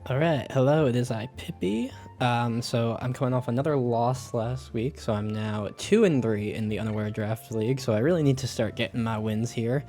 Alright, hello, it is I, Pippi. So I'm coming off another loss last week, so I'm now 2-3 in the Unaware Draft League, so I really need to start getting my wins here.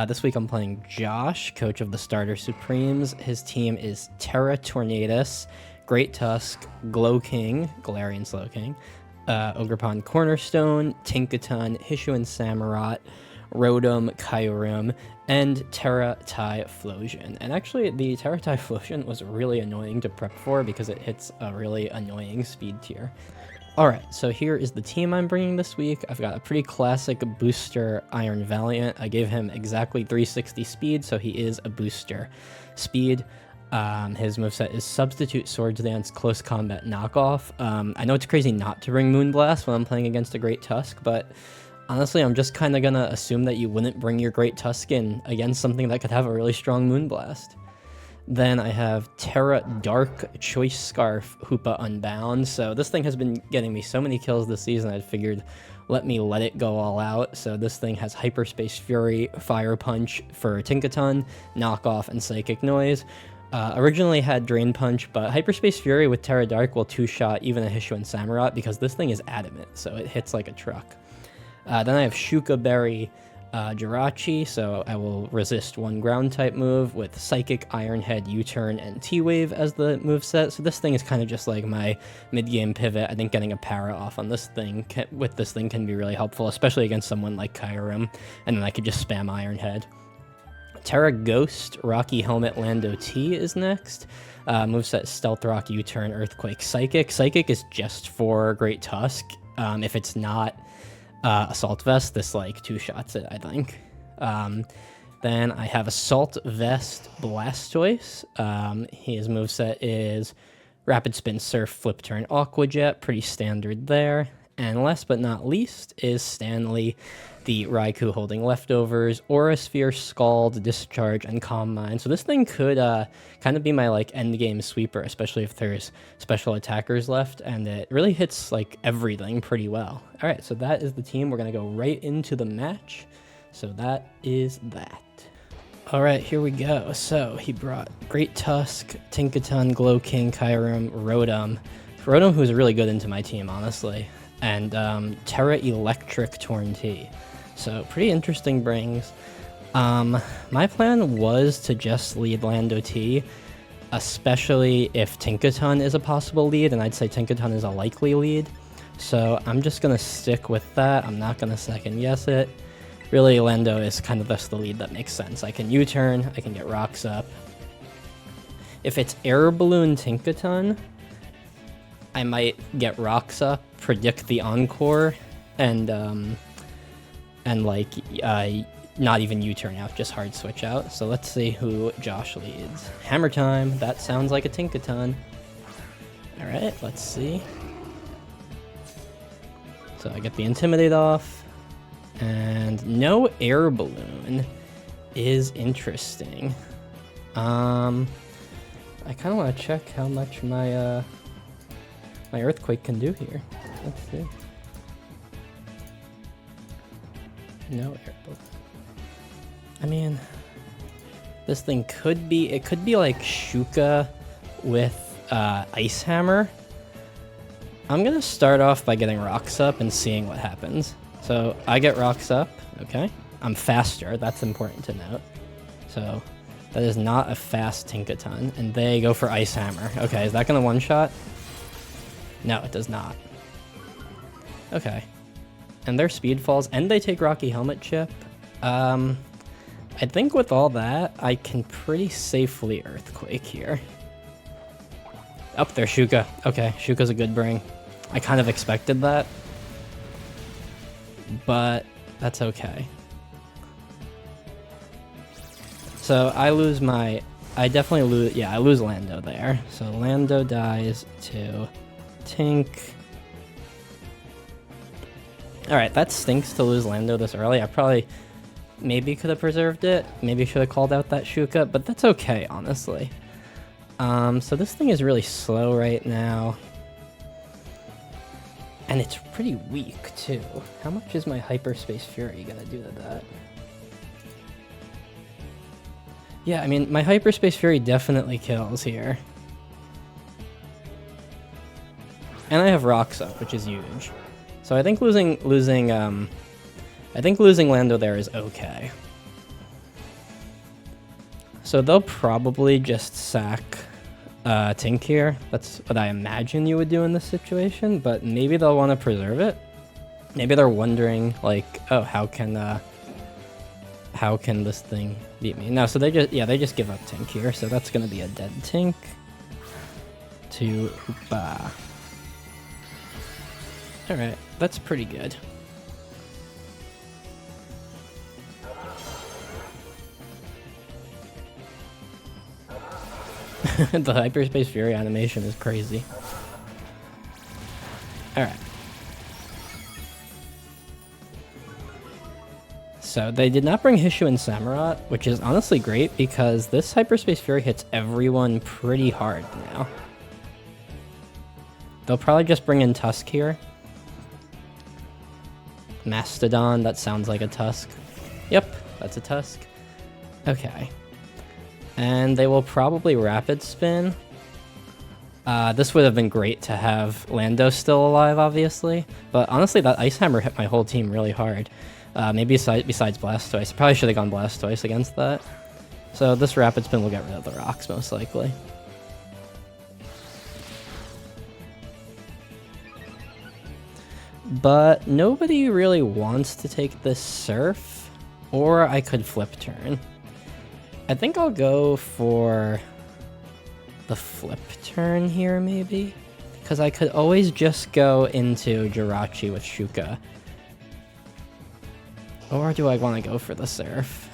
This week I'm playing Josh, coach of the Starter Supremes. His team is Terra Tornadus, Great Tusk, Glow King, Galarian Slow King, Ogrepon Cornerstone, Tinkaton, Hisuian Samurott, Rotom, Kyurem, and Terra Typhlosion. And actually, the Terra Typhlosion was really annoying to prep for because it hits a really annoying speed tier. Alright, so here is the team I'm bringing this week. I've got a pretty classic booster Iron Valiant. I gave him exactly 360 speed, so he is a booster speed. His moveset is Substitute Swords Dance, Close Combat Knockoff. I know it's crazy not to bring Moonblast when I'm playing against a Great Tusk, but honestly, I'm just kind of going to assume that you wouldn't bring your Great Tusk in against something that could have a really strong Moonblast. Then I have Terra Dark, Choice Scarf, Hoopa Unbound. So this thing has been getting me so many kills this season, I figured let it go all out. So this thing has Hyperspace Fury, Fire Punch for Tinkaton, Knockoff, and Psychic Noise. Originally had Drain Punch, but Hyperspace Fury with Terra Dark will two-shot even a Hisuian Samurott because this thing is adamant, so it hits like a truck. Then I have Shuka Berry Jirachi, so I will resist one ground-type move with Psychic, Iron Head, U-Turn, and T-Wave as the moveset. So this thing is kind of just like my mid-game pivot. I think getting a para off on this thing can be really helpful, especially against someone like Kyurem, and then I could just spam Iron Head. Terra Ghost, Rocky Helmet, Lando T is next. Moveset Stealth Rock, U-Turn, Earthquake, Psychic. Psychic is just for Great Tusk. If it's not Assault Vest, this like two-shots it, I think. Then I have Assault Vest Blastoise. His moveset is Rapid Spin, Surf, Flip Turn, Aqua Jet, pretty standard there. And last but not least is Stanley, the Raikou holding leftovers, Aura Sphere, Scald, Discharge, and Calm Mind. So this thing could kind of be my like end game sweeper, especially if there's special attackers left, and it really hits like everything pretty well. All right, so that is the team. We're gonna go right into the match. So that is that. All right, here we go. So he brought Great Tusk, Tinkaton, Glow King, Kyurem, Rotom, who's really good into my team, honestly, and Terra Electric Torn T. So pretty interesting brings. My plan was to just lead Lando T, especially if Tinkaton is a possible lead, and I'd say Tinkaton is a likely lead. So I'm just going to stick with that. I'm not going to second guess it. Really, Lando is kind of just the lead that makes sense. I can U-turn, I can get rocks up. If it's Air Balloon Tinkaton, I might get rocks up, predict the Encore, and like not even U-turn out, just hard switch out. So let's see who Josh leads. Hammer time. That sounds like a Tinkaton. All right, let's see. So I get the Intimidate off, and no Air Balloon is interesting. I kind of want to check how much my my Earthquake can do here. Let's see. No Air Balloon. I mean, this thing could be, it could be like Shuka with Ice Hammer. I'm gonna start off by getting rocks up and seeing what happens. So I get rocks up, okay. I'm faster, that's important to note. So that is not a fast Tinkaton, and they go for Ice Hammer. Okay, is that gonna one-shot? No, it does not. Okay. And their speed falls, and they take Rocky Helmet Chip. I think with all that, I can pretty safely Earthquake here. Up there, Shuka. Okay, Shuka's a good bring. I kind of expected that, but that's okay. So I lose my, I definitely lose, yeah, I lose Lando there. So Lando dies to Tink. Alright, that stinks to lose Lando this early. I probably maybe could have preserved it. Maybe should have called out that Shuka, but that's okay, honestly. So this thing is really slow right now. And it's pretty weak, too. How much is my Hyperspace Fury gonna do to that? Yeah, I mean, my Hyperspace Fury definitely kills here. And I have rocks up, which is huge. So I think losing Lando there is okay. So they'll probably just sack Tink here. That's what I imagine you would do in this situation, but maybe they'll want to preserve it. Maybe they're wondering, like, oh, how can this thing beat me? No, so they just give up Tink here, so that's gonna be a dead Tink to Hoopa. Alright, that's pretty good. The Hyperspace Fury animation is crazy. Alright. So they did not bring Hishu and Samurott, which is honestly great because this Hyperspace Fury hits everyone pretty hard now. They'll probably just bring in Tusk here. Mastodon, that sounds like a Tusk. Yep, that's a Tusk. Okay. And they will probably Rapid Spin. This would have been great to have Lando still alive, obviously. But honestly, that Ice Hammer hit my whole team really hard. Maybe besides Blastoise. Probably should have gone Blastoise against that. So this Rapid Spin will get rid of the rocks, most likely. But nobody really wants to take this Surf. Or I could Flip Turn. I think I'll go for the Flip Turn here, maybe? Because I could always just go into Jirachi with Shuka. Or do I want to go for the Surf?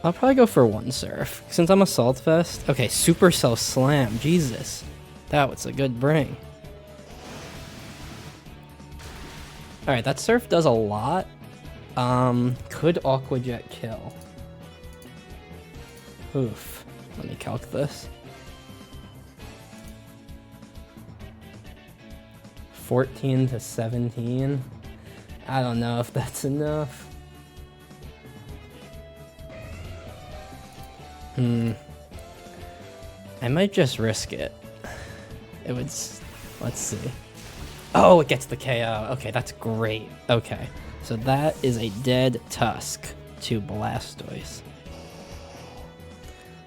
I'll probably go for one Surf. Since I'm Assault Vest. Okay, Supercell Slam. Jesus. That was a good bring. Alright, that Surf does a lot. Could Aqua Jet kill? Oof. Let me calc this. 14 to 17. I don't know if that's enough. I might just risk it. It would... Let's see. Oh, it gets the KO. Okay, that's great. Okay, so that is a dead Tusk to Blastoise.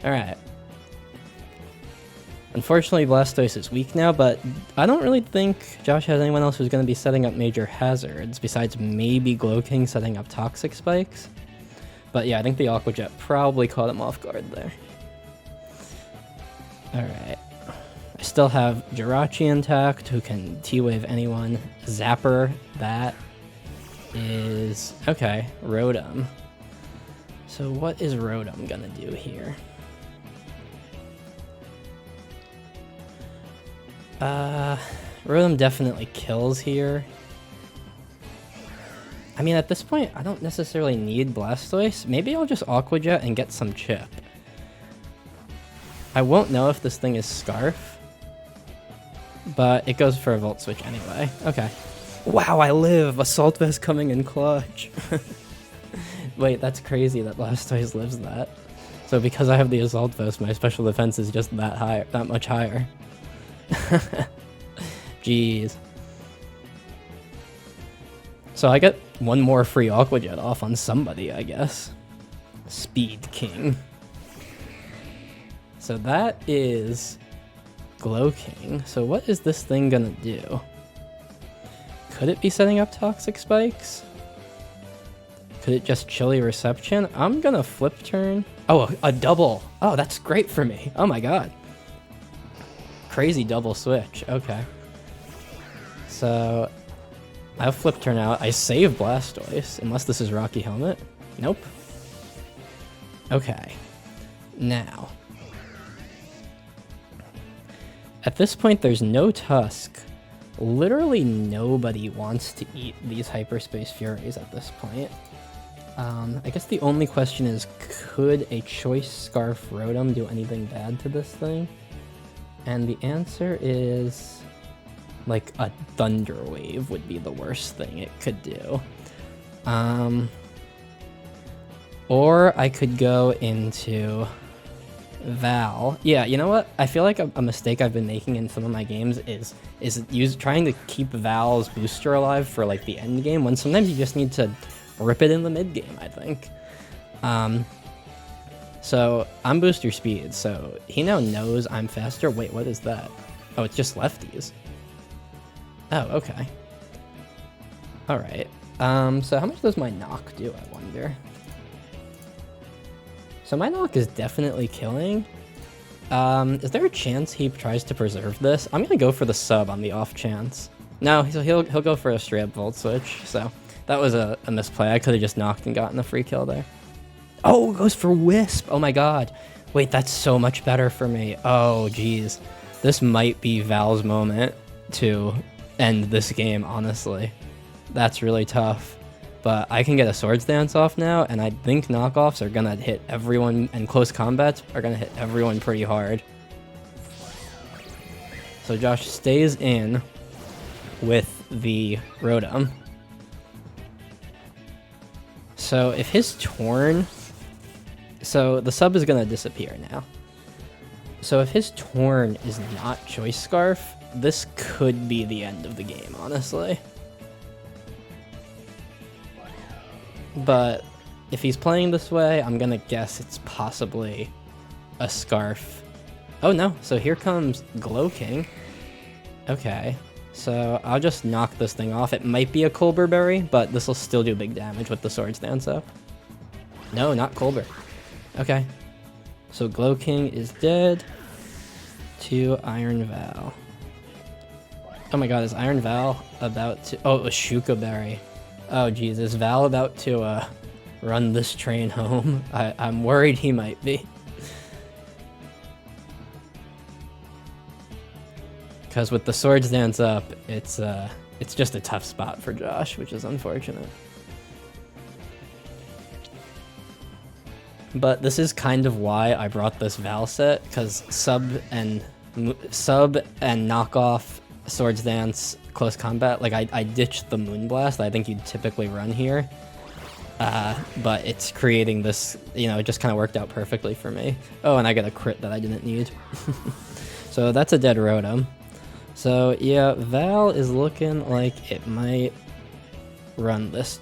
Alright. Unfortunately, Blastoise is weak now, but I don't really think Josh has anyone else who's going to be setting up major hazards, besides maybe Glowking setting up Toxic Spikes. But yeah, I think the Aqua Jet probably caught him off guard there. Alright. I still have Jirachi intact, who can T-Wave anyone. Zapper, that is... Okay, Rotom. So what is Rotom gonna do here? Rotom definitely kills here. I mean, at this point, I don't necessarily need Blastoise. Maybe I'll just Aqua Jet and get some chip. I won't know if this thing is Scarf, but it goes for a Volt Switch anyway. Okay. Wow, I live! Assault Vest coming in clutch. Wait, that's crazy that Blastoise lives that. So because I have the Assault Vest, my special defense is just that much higher. Jeez. So I get one more free Aqua Jet off on somebody, I guess. Speed King. So that is Glow King. So what is this thing gonna do? Could it be setting up Toxic Spikes? Could it just Chilly Reception? I'm gonna Flip Turn. Oh, a double. Oh, that's great for me. Oh my god. Crazy double switch. Okay. So I have Flip Turn out. I save Blastoise, unless this is Rocky Helmet. Nope. Okay. Now. At this point, there's no Tusk. Literally nobody wants to eat these Hyperspace Furies at this point. I guess the only question is, could a Choice Scarf Rotom do anything bad to this thing? And the answer is... like, a Thunder Wave would be the worst thing it could do. Or I could go into Val. Yeah, you know what? I feel like a mistake I've been making in some of my games is trying to keep Val's booster alive for like the end game, when sometimes you just need to rip it in the mid game, I think. So I'm booster speed, so he now knows I'm faster. Wait, what is that? Oh, it's just lefties. Oh, okay. Alright. So how much does my knock do, I wonder? So my knock is definitely killing. Is there a chance he tries to preserve this? I'm gonna go for the sub on the off chance. No, he'll go for a straight up volt switch, so that was a misplay. I could have just knocked and gotten a free kill there. Oh, it goes for Wisp. Oh my god. Wait, that's so much better for me. Oh, geez. This might be Val's moment to end this game, honestly. That's really tough. But I can get a Swords Dance off now, and I think knockoffs are gonna hit everyone, and close combats are gonna hit everyone pretty hard. So Josh stays in with the Rotom. So if his Torn... So the sub is gonna disappear now. So if his Torn is not Choice Scarf, this could be the end of the game, honestly. But if he's playing this way, I'm gonna guess it's possibly a Scarf. Oh no, so here comes Glow King. Okay, so I'll just knock this thing off. It might be a Colbur Berry, but this will still do big damage with the Swords Dance up. No, not Colbur. Okay, so Glow King is dead to Iron Val. Oh my god, is Iron Val about to... Oh, a Shuka Berry. Oh geez, is Val about to run this train home? I'm worried he might be. Because with the Swords Dance up, it's just a tough spot for Josh, which is unfortunate. But this is kind of why I brought this Val set, because sub and knockoff Swords Dance close combat, like I ditched the Moonblast I think you'd typically run here, but it's creating this, you know, it just kind of worked out perfectly for me. Oh, and I got a crit that I didn't need. So that's a dead Rotom. So yeah, Val is looking like it might run this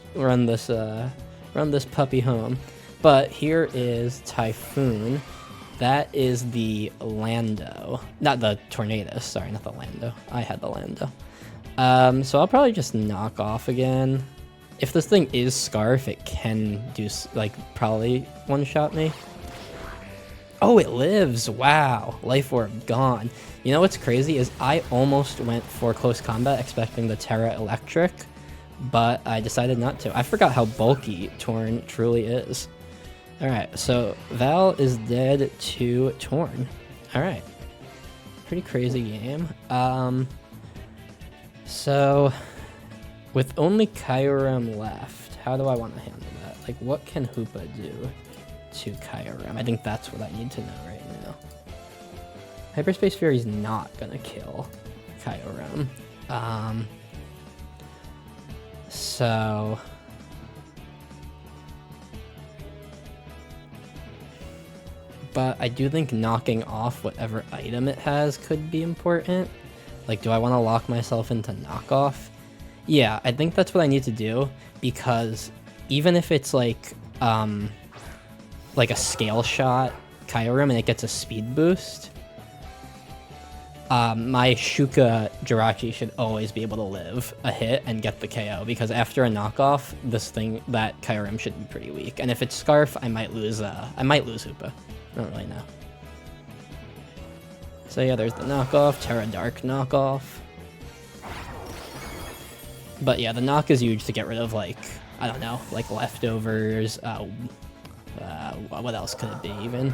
puppy home. But here is Typhoon. That is the Lando. Not the Tornadus, sorry, not the Lando. I had the Lando. So I'll probably just knock off again. If this thing is Scarf, it can do, like, probably one-shot me. Oh, it lives! Wow! Life Orb gone. You know what's crazy is I almost went for close combat expecting the Terra Electric, but I decided not to. I forgot how bulky Torn truly is. Alright, so Val is dead to Torn. Alright. Pretty crazy game. So, with only Kyurem left, how do I want to handle that? Like, what can Hoopa do to Kyurem? I think that's what I need to know right now. Hyperspace Fury's not gonna kill Kyurem. So... But I do think knocking off whatever item it has could be important. Like, do I want to lock myself into knockoff? Yeah, I think that's what I need to do, because even if it's like a scale shot Kyurem and it gets a speed boost, my Shuka Jirachi should always be able to live a hit and get the KO, because after a knockoff, that Kyurem should be pretty weak. And if it's Scarf, I might lose Hoopa. I don't really know. So yeah, there's the knockoff, Terra Dark knockoff. But yeah, the knock is huge to get rid of, like, I don't know, like leftovers. What else could it be even?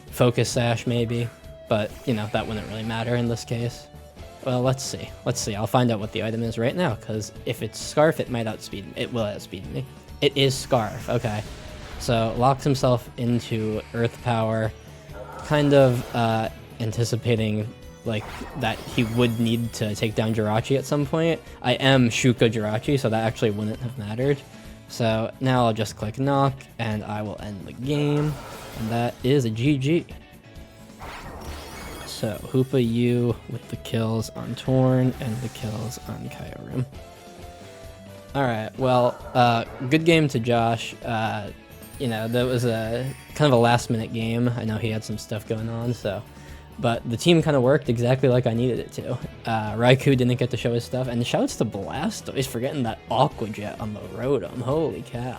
Focus Sash maybe, but you know, that wouldn't really matter in this case. Well, let's see. I'll find out what the item is right now, because if it's Scarf, it might outspeed me. It will outspeed me. It is Scarf, okay. So, locks himself into Earth Power, kind of anticipating like that he would need to take down Jirachi at some point. I am Shuka Jirachi, so that actually wouldn't have mattered. So now I'll just click knock, and I will end the game, and that is a GG. So Hoopa U with the kills on Torn and the kills on Kyurem. Alright, well, good game to Josh. You know, that was a kind of a last minute game. I know he had some stuff going on, but the team kind of worked exactly like I needed it to. Raikou didn't get to show his stuff, and shouts to Blastoise for getting that Aqua Jet on the Rotom. Holy cow.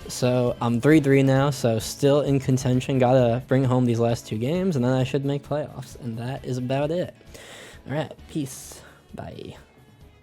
So I'm 3-3 now, so still in contention. Gotta bring home these last 2 games, and then I should make playoffs. And that is about it. Alright, peace. Bye.